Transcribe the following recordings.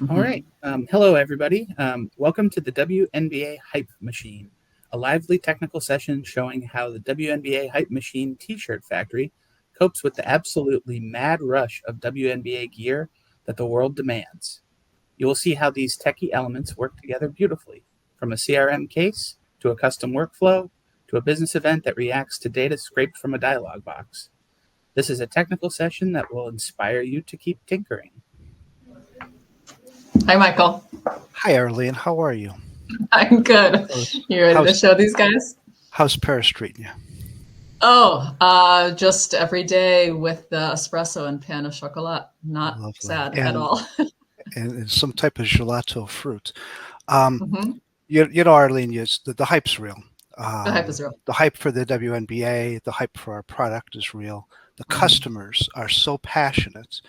All right. Hello, everybody. Welcome to the WNBA Hype Machine, a lively technical session showing how the WNBA Hype Machine t-shirt factory copes with the absolutely mad rush of WNBA gear that the world demands. You will see how these techie elements work together beautifully, from a CRM case to a custom workflow to a business event that reacts to data scraped from a dialog box. This is a technical session that will inspire you to keep tinkering. Hi, Michael. Hi, Arline. How are you? I'm good. You ready to show these guys? How's Paris treating you? Oh, just every day with the espresso and pan of chocolat. Not Lovely. sad at all. and some type of gelato fruit. You know, Arline, the hype's real. The hype is real. The hype for the WNBA, the hype for our product is real. The customers are so passionate.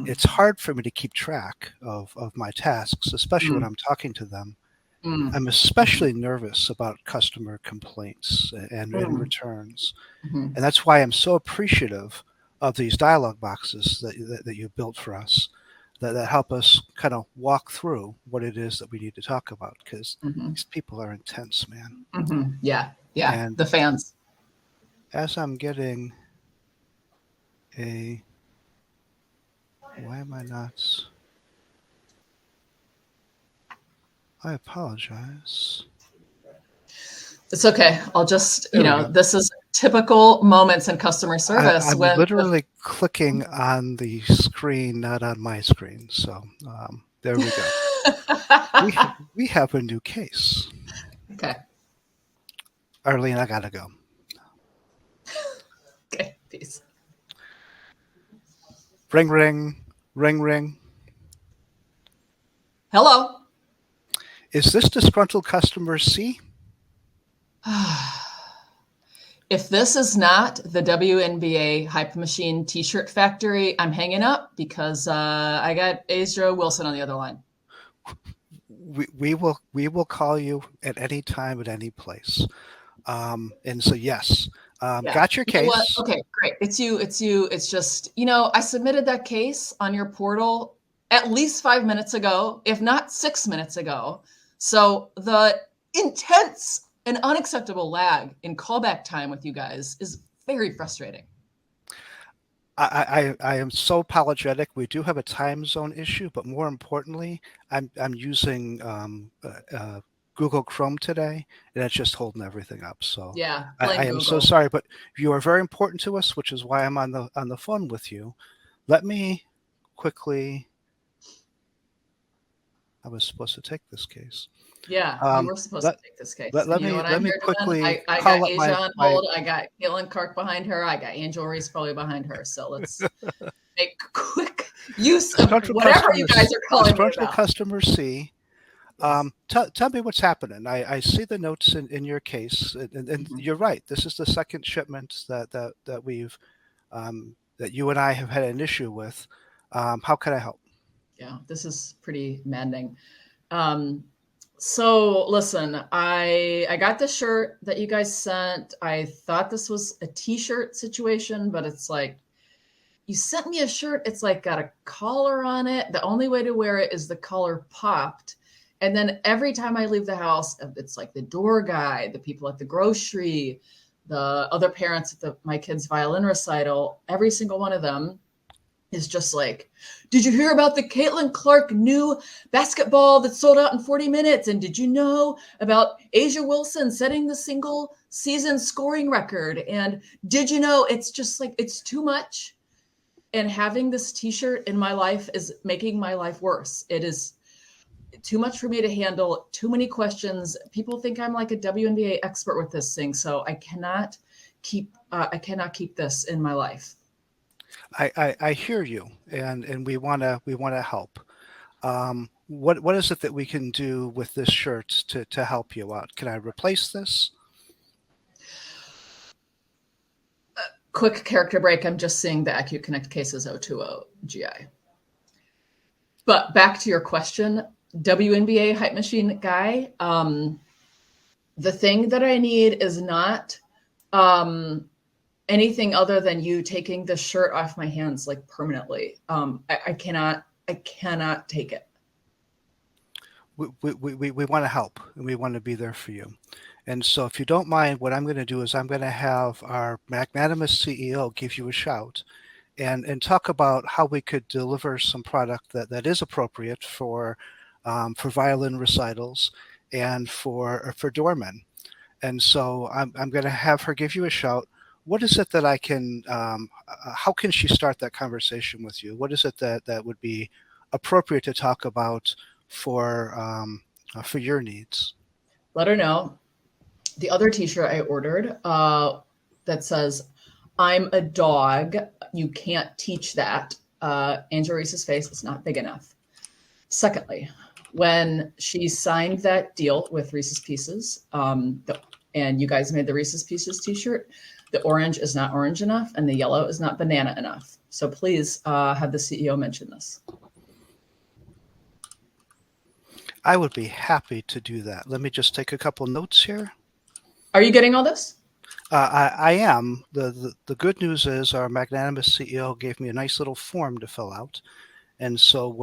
It's hard for me to keep track of my tasks, especially when I'm talking to them. I'm especially nervous about customer complaints and returns. And that's why I'm so appreciative of these dialog boxes that you've built for us that help us kind of walk through what it is that we need to talk about, because these people are intense, man. Yeah. And the fans. As I'm getting why am I not? I apologize. It's okay. I'll just, this is typical moments in customer service. I'm literally clicking on the screen, not on my screen. So there we go. we have a new case. Okay. Arline, I gotta go. Okay, peace. Ring, ring, ring, ring. Hello. Is this disgruntled customer C? If this is not the WNBA Hype Machine t-shirt factory, I'm hanging up because I got Asia Wilson on the other line. We will call you at any time, at any place. And so, yes, got your case. You know what? Okay, great. It's you. It's just, I submitted that case on your portal at least 5 minutes ago, if not 6 minutes ago. So the intense and unacceptable lag in callback time with you guys is very frustrating. I am so apologetic. We do have a time zone issue, but more importantly, I'm using Google Chrome today, and it's just holding everything up. So yeah, I am so sorry, but you are very important to us, which is why I'm on the phone with you. Let me quickly. I was supposed to take this case. Yeah, you were supposed to take this case. Let me quickly. I got Asia on hold. I got Caitlin Clark behind her. I got Angel Reese probably behind her. So let's make quick use of whatever you guys are calling me about. Customer C. Tell me what's happening. I see the notes in your case, and you're right. This is the second shipment that we've that you and I have had an issue with. How can I help? Yeah, this is pretty maddening. So listen, I got the shirt that you guys sent. I thought this was a t-shirt situation, but it's like, you sent me a shirt. It's like got a collar on it. The only way to wear it is the collar popped. And then every time I leave the house, it's like the door guy, the people at the grocery, the other parents at my kid's violin recital, every single one of them is just like, did you hear about the Caitlin Clark new basketball that sold out in 40 minutes? And did you know about Asia Wilson setting the single season scoring record? And did you know, it's just like, it's too much. And having this t-shirt in my life is making my life worse. It is too much for me to handle, too many questions. People think I'm like a WNBA expert with this thing. So I cannot keep this in my life. I hear you, and we want to help. What is it that we can do with this shirt to help you out? Can I replace this? Quick character break. I'm just seeing the acuCONNECT cases 020 GI. But back to your question, WNBA Hype Machine guy. The thing that I need is not anything other than you taking the shirt off my hands like permanently. I cannot take it. we want to help, and we want to be there for you. And so if you don't mind, what I'm going to do is I'm going to have our magnanimous CEO give you a shout and talk about how we could deliver some product that is appropriate for violin recitals and for doormen. And so I'm going to have her give you a shout. What is it that I can, how can she start that conversation with you? What is it that would be appropriate to talk about for your needs? Let her know. The other t-shirt I ordered that says, "I'm a dog. You can't teach that." Angel Reese's face is not big enough. Secondly, when she signed that deal with Reese's Pieces, and you guys made the Reese's Pieces t-shirt, the orange is not orange enough and the yellow is not banana enough. So please have the CEO mention this. I would be happy to do that. Let me just take a couple notes here. Are you getting all this? I am. The good news is our magnanimous CEO gave me a nice little form to fill out. And so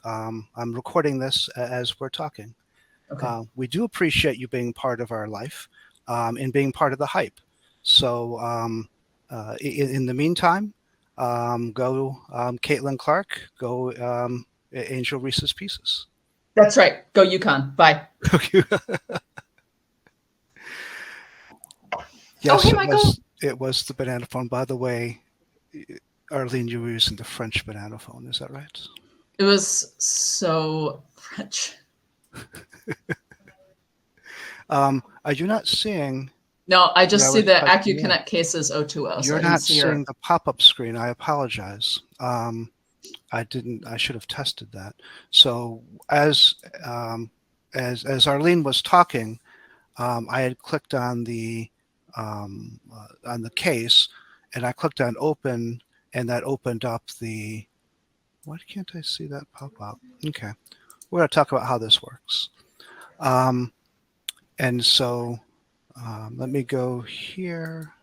I'm recording this as we're talking. Okay. We do appreciate you being part of our life and being part of the hype. So in the meantime, go Caitlin Clark, go Angel Reese's Pieces. That's right. Go UConn. Bye. Yes, hey, Michael. It was the banana phone. By the way, Arline, you were using the French banana phone. Is that right? It was so French. Are you not seeing? No, I just see the acuCONNECT cases 020. You're not seeing the pop-up screen. I apologize. I didn't. I should have tested that. So as Arline was talking, I had clicked on the case, and I clicked on open, and that opened up the. Why can't I see that pop up? Okay, we're going to talk about how this works. And so let me go here.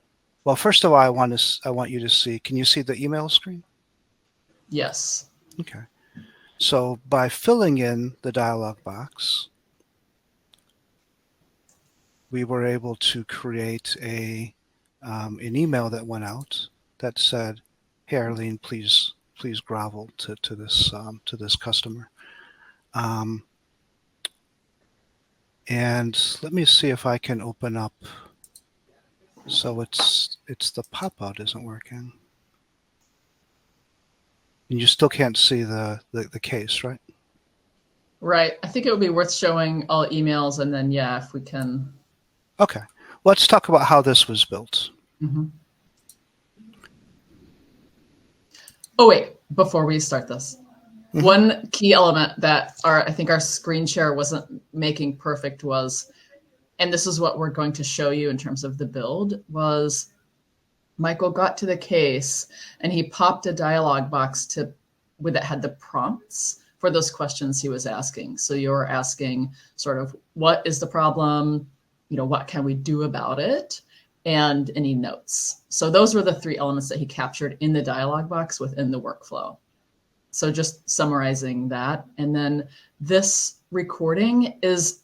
Well, first of all, I want you to see. Can you see the email screen? Yes. Okay. So by filling in the dialog box, we were able to create an email that went out that said, "Hey, Arline, please grovel to this customer." And let me see if I can open up. So it's the pop-out isn't working. And you still can't see the case, right? Right. I think it would be worth showing all emails, and then, yeah, if we can. Okay. Let's talk about how this was built. Mm-hmm. Oh, wait. Before we start this, mm-hmm. One key element that I think our screen share wasn't making perfect was, and this is what we're going to show you in terms of the build, was Michael got to the case and he popped a dialog box that had the prompts for those questions he was asking. So you're asking sort of, what is the problem? What can we do about it? And any notes. So those were the three elements that he captured in the dialog box within the workflow. So just summarizing that. And then this recording is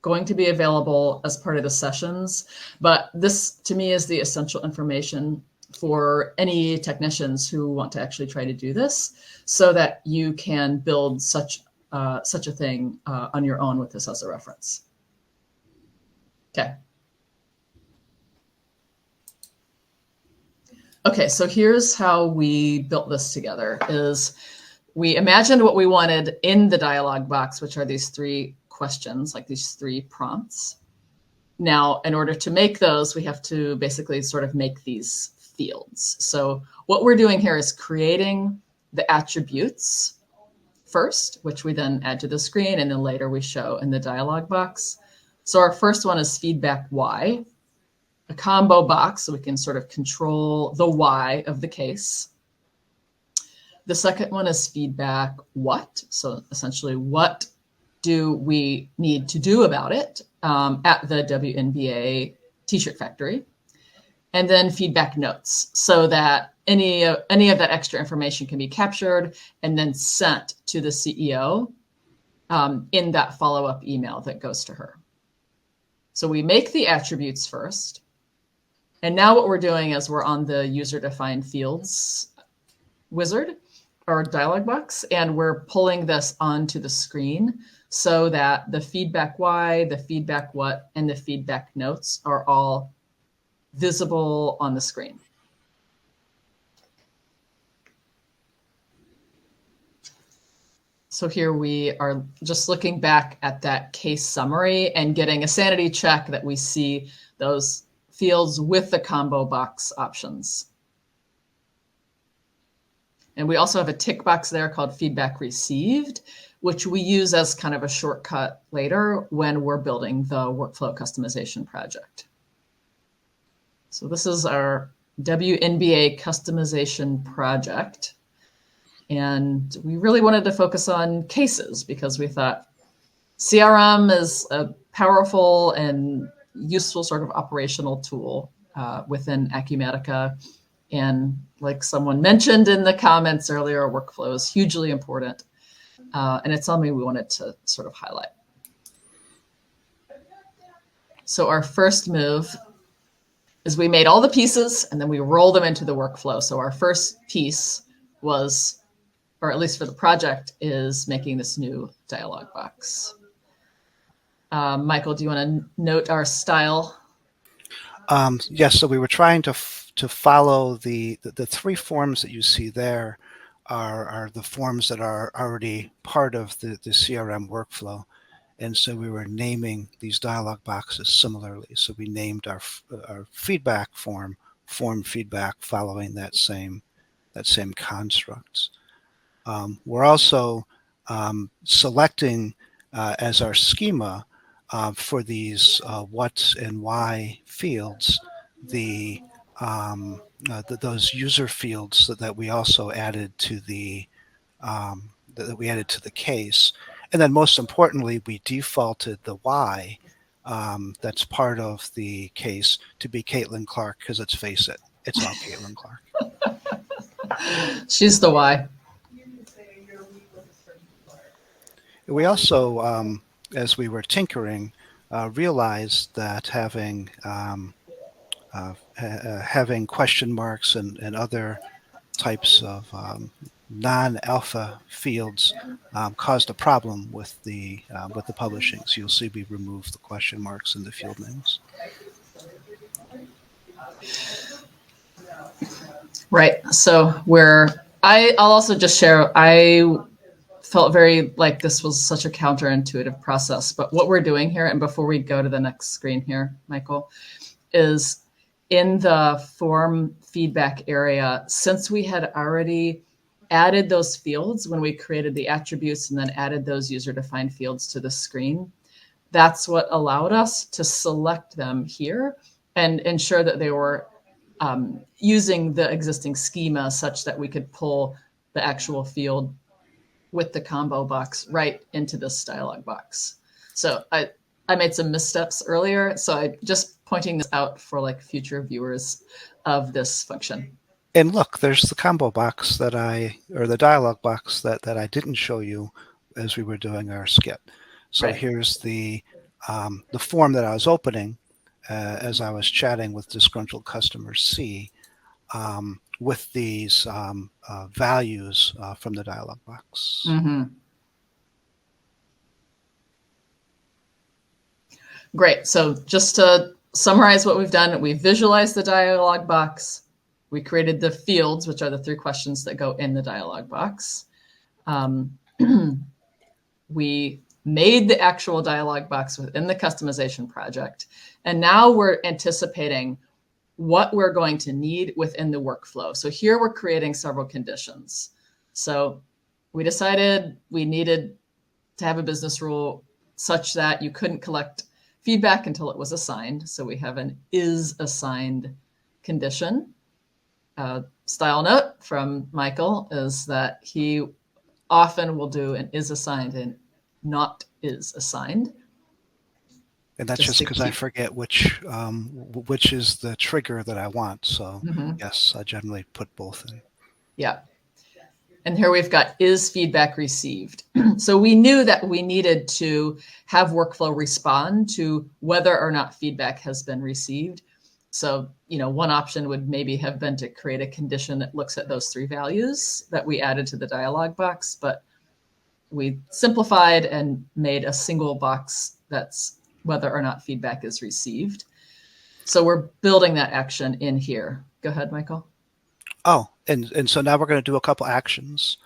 going to be available as part of the sessions, but this to me is the essential information for any technicians who want to actually try to do this, so that you can build such a thing on your own with this as a reference. Okay, so here's how we built this together. Is we imagined what we wanted in the dialog box, which are these three questions, like these three prompts. Now, in order to make those, we have to basically sort of make these fields. So what we're doing here is creating the attributes first, which we then add to the screen, and then later we show in the dialog box. So our first one is feedback why, a combo box, so we can sort of control the why of the case. The second one is feedback what, so essentially what do we need to do about it at the WNBA t-shirt factory. And then feedback notes, so that any of that extra information can be captured and then sent to the CEO in that follow-up email that goes to her. So we make the attributes first. And now what we're doing is we're on the user-defined fields wizard or dialog box, and we're pulling this onto the screen so that the feedback why, the feedback what, and the feedback notes are all visible on the screen. So here we are just looking back at that case summary and getting a sanity check that we see those fields with the combo box options. And we also have a tick box there called feedback received, which we use as kind of a shortcut later when we're building the workflow customization project. So this is our WNBA customization project. And we really wanted to focus on cases because we thought CRM is a powerful and useful sort of operational tool within Acumatica. And like someone mentioned in the comments earlier, workflow is hugely important. And it's something we wanted to sort of highlight. So our first move is we made all the pieces and then we roll them into the workflow. So our first piece was, or at least for the project, is making this new dialog box. Michael, do you want to note our style? Yes, so we were trying to follow the three forms that you see there are the forms that are already part of the CRM workflow. And so we were naming these dialog boxes similarly. So we named our feedback form feedback following that same constructs. We're also selecting as our schema for these what and why fields those user fields that we also added to the case. And then most importantly, we defaulted the why that's part of the case to be Caitlin Clark, because let's face it, it's all Caitlin Clark. She's the why. We also, as we were tinkering, realized that having question marks and other types of non-alpha fields caused a problem with the publishing. So you'll see we removed the question marks in the field names. Right. So I'll also just share, I felt very like this was such a counterintuitive process, but what we're doing here, and before we go to the next screen here, Michael, is in the form feedback area, since we had already added those fields when we created the attributes and then added those user-defined fields to the screen, that's what allowed us to select them here and ensure that they were using the existing schema such that we could pull the actual field with the combo box right into this dialog box. So I made some missteps earlier, so I just pointing this out for like future viewers of this function. And look, there's the combo box or the dialog box that I didn't show you as we were doing our skit. So Right. Here's the form that I was opening as I was chatting with disgruntled customer C with these values from the dialog box. Mm-hmm. Great. So just to summarize what we've done, we visualized the dialog box. We created the fields, which are the 3 questions that go in the dialog box. We made the actual dialog box within the customization project. And now we're anticipating what we're going to need within the workflow. So here we're creating several conditions. So we decided we needed to have a business rule such that you couldn't collect feedback until it was assigned. So we have an is assigned condition. Style note from Michael is that he often will do an is assigned and not is assigned. And that's just because I forget which is the trigger that I want. So yes, I generally put both in. Yeah. And here we've got is feedback received. So we knew that we needed to have workflow respond to whether or not feedback has been received. So, one option would maybe have been to create a condition that looks at those 3 values that we added to the dialog box, but we simplified and made a single box that's whether or not feedback is received. So we're building that action in here. Go ahead, Michael. Oh, and so now we're going to do a couple actions.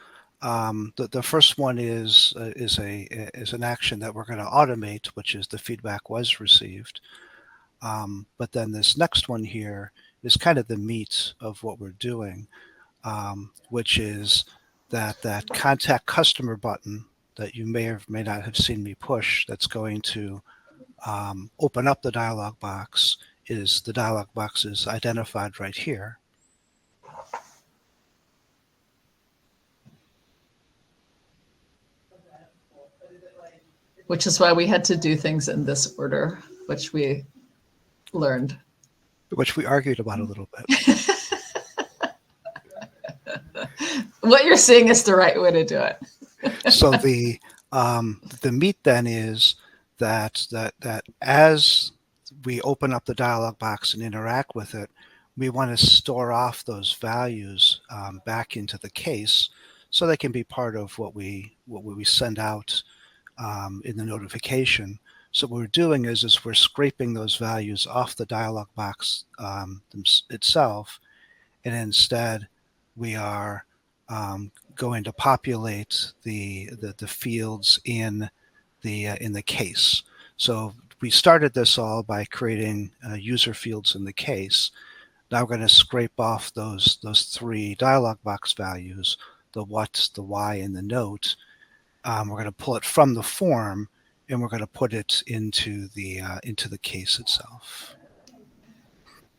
The first one is an action that we're going to automate, which is the feedback was received. But then this next one here is kind of the meat of what we're doing, which is that contact customer button that you may or may not have seen me push. That's going to open up the dialog box. The dialog box is identified right here. Which is why we had to do things in this order, which we learned. Which we argued about a little bit. What you're saying is the right way to do it. So the meat then is that as we open up the dialog box and interact with it, we want to store off those values back into the case so they can be part of what we send out in the notification. So what we're doing is we're scraping those values off the dialog box itself, and instead we are going to populate the fields in the case. So we started this all by creating user fields in the case. Now we're going to scrape off those 3 dialog box values, the what, the why, and the note. We're going to pull it from the form, and we're going to put it into the case itself.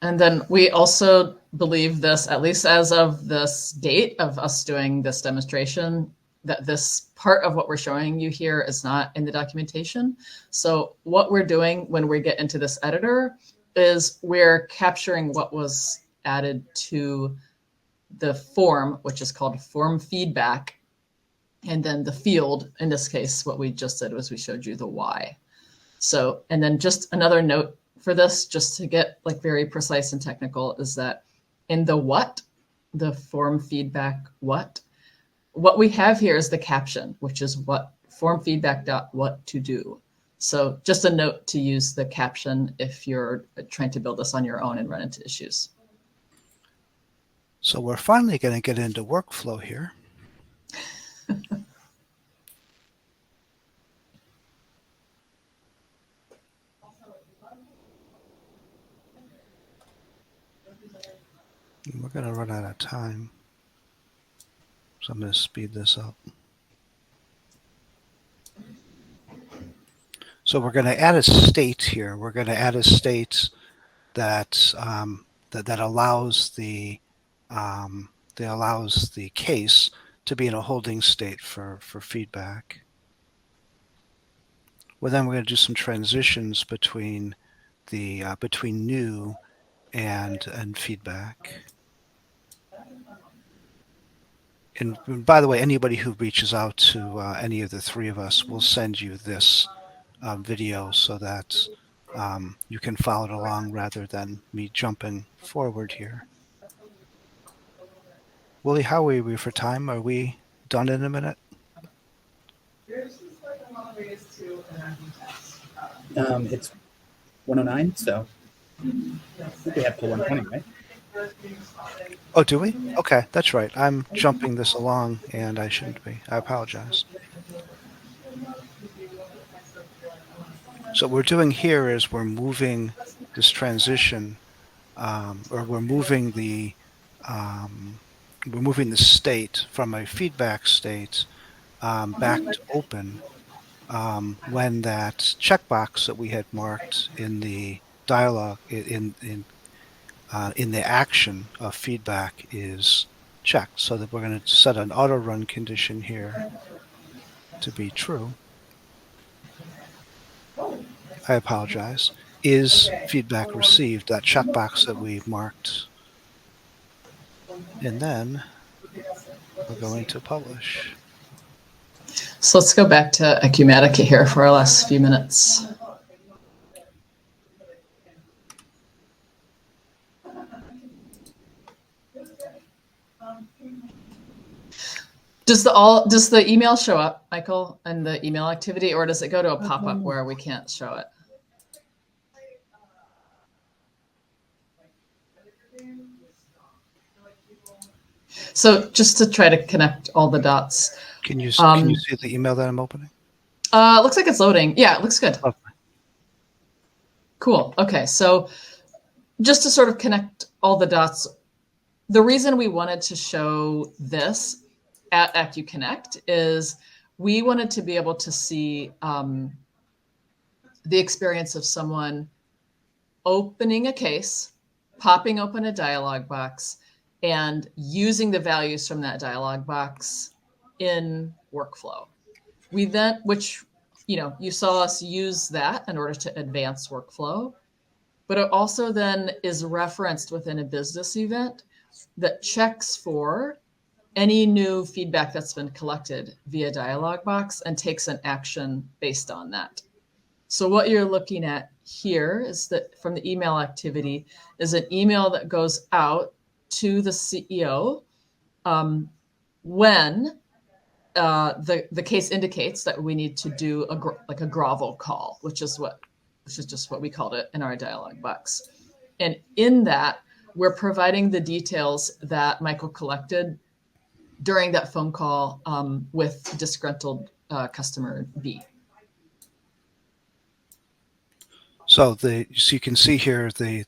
And then we also believe this, at least as of this date of us doing this demonstration, that this part of what we're showing you here is not in the documentation. So what we're doing when we get into this editor is we're capturing what was added to the form, which is called form feedback. And then the field, in this case, what we just did was we showed you the why. So, and then just another note for this, just to get like very precise and technical, is that in the what, the form feedback what we have here is the caption, which is what form feedback dot what to do. So just a note to use the caption if you're trying to build this on your own and run into issues. So we're finally going to get into workflow here. We're going to run out of time, so I'm going to speed this up. So we're going to add a state here. We're going to add a state that that allows the case to be in a holding state for feedback. Well, then we're going to do some transitions between between new and feedback. And by the way, anybody who reaches out to any of the 3 of us will send you this video so that you can follow it along rather than me jumping forward here. Willie, how are we for time? Are we done in a minute? It's 109, so I think we have till 120, right? Oh, do we? Okay, that's right. I'm jumping this along, and I shouldn't be. I apologize. So what we're doing here is we're moving this transition, or we're moving the state from a feedback state back to open when that checkbox that we had marked in the dialog in the action of feedback is checked, so that we're going to set an auto run condition here to be true. I apologize. Is feedback received, that checkbox that we marked. And then We're going to publish. So let's go back to acuCONNECT here for our last few minutes. Does the email show up, Michael, in the email activity, or does it go to a pop-up where we can't show it? So just to try to connect all the dots. Can you see the email that I'm opening? Looks like it's loading. Yeah, it looks good. Lovely. Cool. Okay, so just to sort of connect all the dots, the reason we wanted to show this at acuCONNECT is we wanted to be able to see the experience of someone opening a case, popping open a dialog box, and using the values from that dialog box in workflow. We then, which, you saw us use that in order to advance workflow, but it also then is referenced within a business event that checks for any new feedback that's been collected via dialog box and takes an action based on that. So what you're looking at here is that from the email activity is an email that goes out to the CEO when the case indicates that we need to do a grovel call, which is just what we called it in our dialog box. And in that, we're providing the details that Michael collected during that phone call with disgruntled customer B. So you can see here the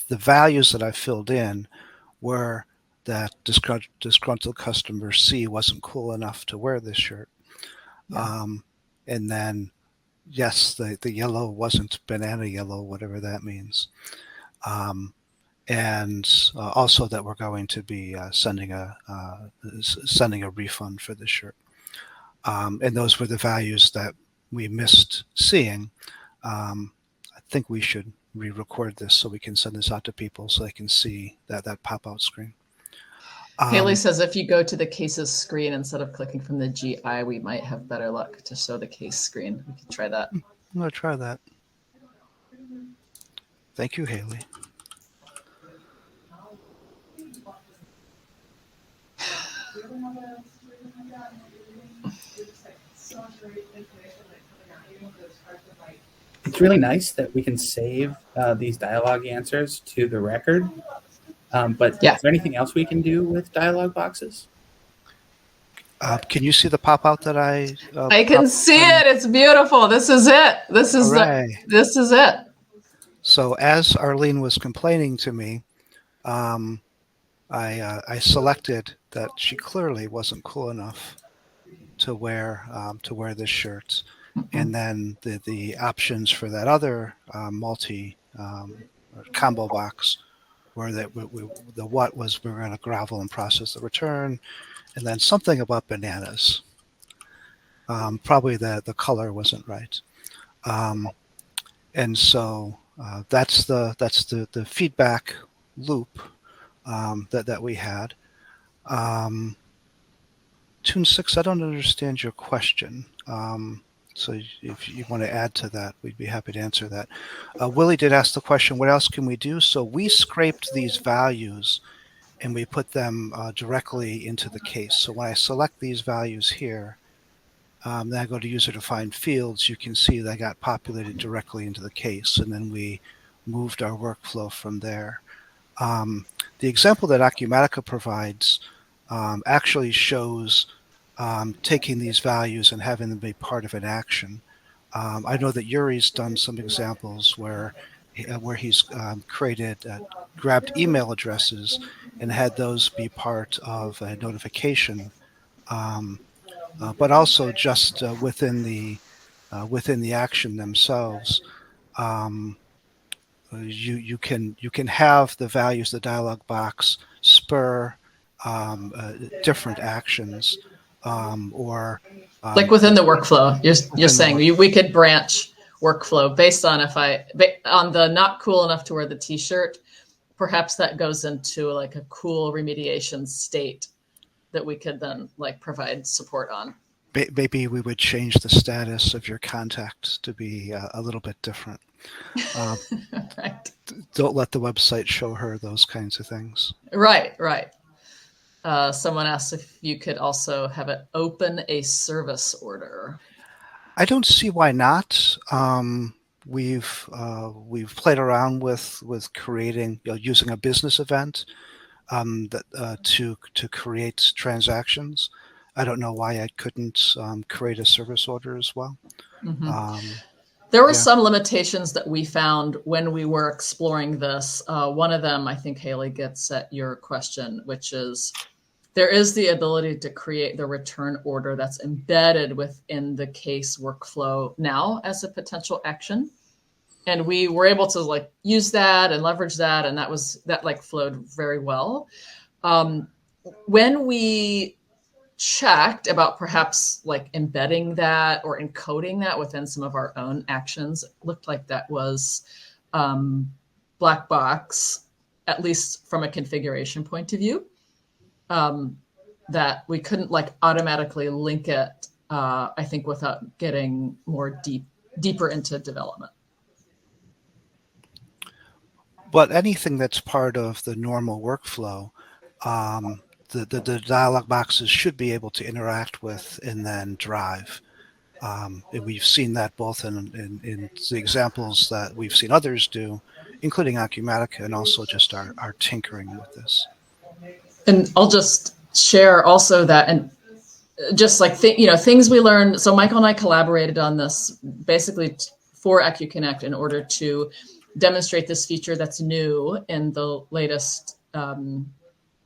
values that I filled in were that disgruntled customer C wasn't cool enough to wear this shirt. Yeah. And then, yes, the yellow wasn't banana yellow, whatever that means. And also that we're going to be sending a refund for the shirt. And those were the values that we missed seeing. I think we should re-record this so we can send this out to people so they can see that pop-out screen. Haley says if you go to the cases screen instead of clicking from the GI, we might have better luck to show the case screen. We can try that. I'm going to try that. Thank you, Haley. It's really nice that we can save these dialogue answers to the record. But yeah. Is there anything else we can do with dialog boxes? Can you see the pop-out that I can see it. It's beautiful. This is it. This is it. So as Arline was complaining to me, I selected that she clearly wasn't cool enough to wear this shirt. And then the options for that other combo box were that the what was we're going to gravel and process the return, and then something about bananas. Probably the color wasn't right, and so that's the feedback loop that we had. Tune 6, I don't understand your question. So if you want to add to that, we'd be happy to answer that. Willie did ask the question, what else can we do? So we scraped these values and we put them directly into the case. So when I select these values here, then I go to user defined fields, you can see they got populated directly into the case, and then we moved our workflow from there. The example that acuCONNECT provides actually shows taking these values and having them be part of an action. I know that Yuri's done some examples where he's grabbed email addresses and had those be part of a notification, but also just within the action themselves. You can have the values, the dialog box, spur different actions. Like within the workflow, you're saying we could branch workflow based on on the not cool enough to wear the t-shirt, perhaps that goes into like a cool remediation state that we could then like provide support on. Maybe we would change the status of your contact to be a little bit different. Right. Don't let the website show her those kinds of things. Right. Someone asked if you could also have it open a service order. I don't see why not. We've played around with creating, using a business event to create transactions. I don't know why I couldn't create a service order as well. Mm-hmm. There were some limitations that we found when we were exploring this. One of them, I think, Haley, gets at your question, which is there is the ability to create the return order that's embedded within the case workflow now as a potential action. And we were able to like use that and leverage that. And that like flowed very well. When we checked about perhaps like embedding that or encoding that within some of our own actions, it looked like that was black box, at least from a configuration point of view, that we couldn't like automatically link it, I think, without getting more deeper into development. But anything that's part of the normal workflow, the dialog boxes should be able to interact with and then drive. And we've seen that both in the examples that we've seen others do, including Acumatica, and also just our tinkering with this. And I'll just share also that, and just like things we learned. So Michael and I collaborated on this basically for acuCONNECT in order to demonstrate this feature that's new in the latest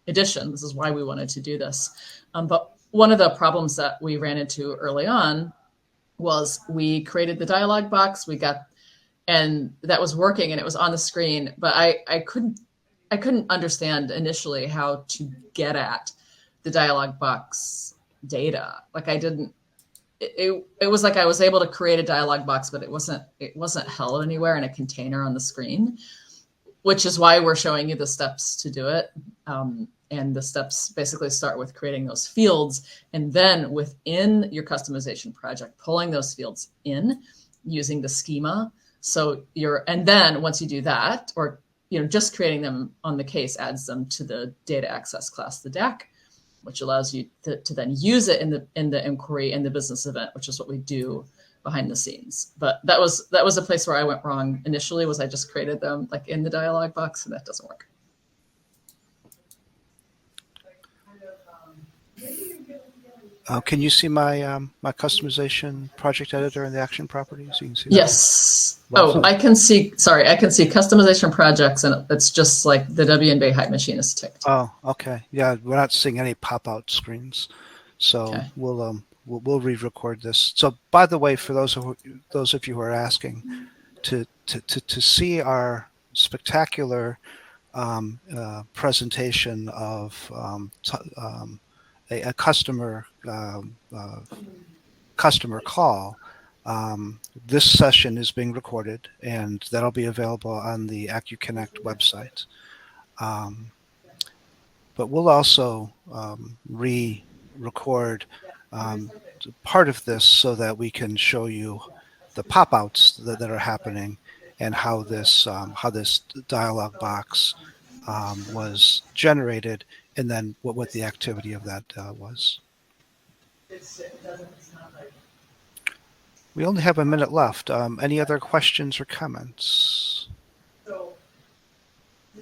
edition. This is why we wanted to do this. But one of the problems that we ran into early on was we created the dialog box, and that was working and it was on the screen, but I couldn't understand initially how to get at the dialog box data. Like it was like I was able to create a dialog box, but it wasn't held anywhere in a container on the screen, which is why we're showing you the steps to do it. And the steps basically start with creating those fields, and then within your customization project, pulling those fields in using the schema. And then once you do that, or just creating them on the case adds them to the data access class, the DAC, which allows you to then use it in the inquiry and the business event, which is what we do behind the scenes. But that was a place where I went wrong initially, was I just created them like in the dialog box, and that doesn't work. Can you see my my customization project editor in the action properties? You can see that. Yes. I can see customization projects, and it's just like the WNBA hype machine is ticked. Oh, okay. Yeah, we're not seeing any pop-out screens, so okay. We'll re-record this. So, by the way, for those of you who are asking, to see our spectacular presentation of a customer call. This session is being recorded, and that'll be available on the acuCONNECT website. But we'll also re-record part of this so that we can show you the pop-outs that are happening and how this dialog box was generated, and then what the activity of that was. We only have a minute left. Any other questions or comments?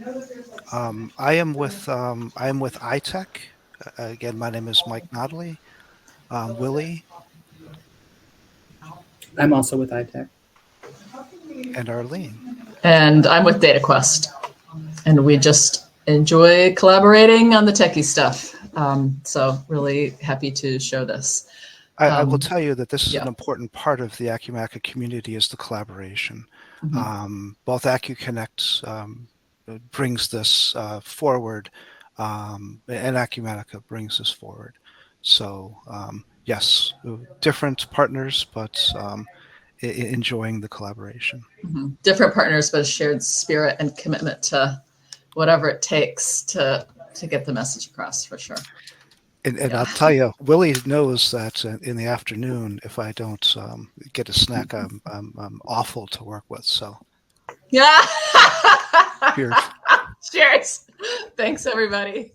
I am with iTech. Again, my name is Mike Nottolli. Willie. I'm also with iTech. And Arline. And I'm with DataQuest. And we just enjoy collaborating on the techie stuff. So really happy to show this. I will tell you that this is an important part of the Acumatica community, is the collaboration. Mm-hmm. Both acuCONNECT brings this forward, and Acumatica brings this forward. So yes, different partners, but enjoying the collaboration. Mm-hmm. Different partners, but a shared spirit and commitment to whatever it takes to get the message across, for sure. And Yeah. I'll tell you, Willie knows that in the afternoon, if I don't get a snack, I'm awful to work with. So Yeah. cheers. Cheers. Thanks, everybody.